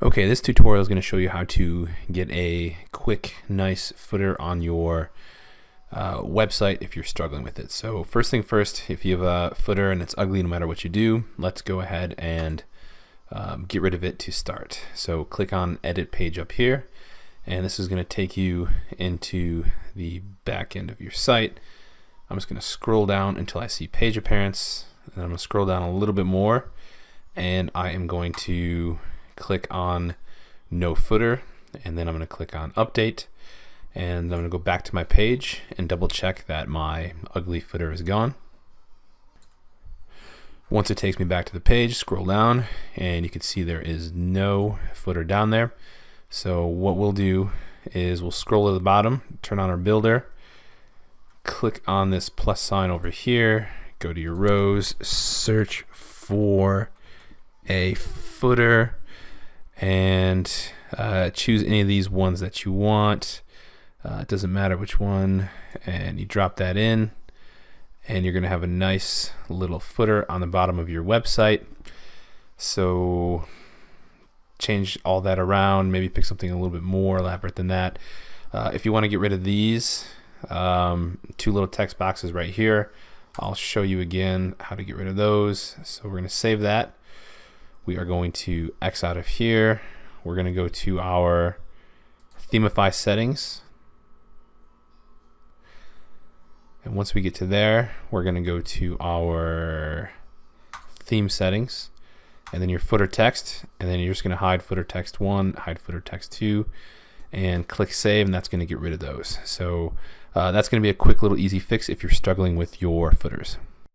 Okay, this tutorial is going to show you how to get a quick, nice footer on your website if you're struggling with it. So first thing first, if you have a footer and it's ugly no matter what you do, let's go ahead and get rid of it to start. So click on Edit Page up here, and this is going to take you into the back end of your site. I'm just going to scroll down until I see Page Appearance, and I'm going to scroll down a little bit more, and I am going to click on No Footer, and then I'm going to click on Update, and I'm going to go back to my page and double check that my ugly footer is gone. Once it takes me back to the page, scroll down, and you can see there is no footer down there. So what we'll do is we'll scroll to the bottom, turn on our builder, click on this plus sign over here, go to your rows, search for a footer, and choose any of these ones that you want. It doesn't matter which one, and you drop that in, and you're going to have a nice little footer on the bottom of your website. So change all that around, maybe pick something a little bit more elaborate than that. If you want to get rid of these two little text boxes right here, I'll show you again how to get rid of those. So we're going to save that. We are going to X out of here. We're going to go to our Themify settings. And once we get to there, we're going to go to our theme settings, and then your footer text, and then you're just going to hide footer text 1, hide footer text 2, and click save, and that's going to get rid of those. So that's going to be a quick little easy fix if you're struggling with your footers.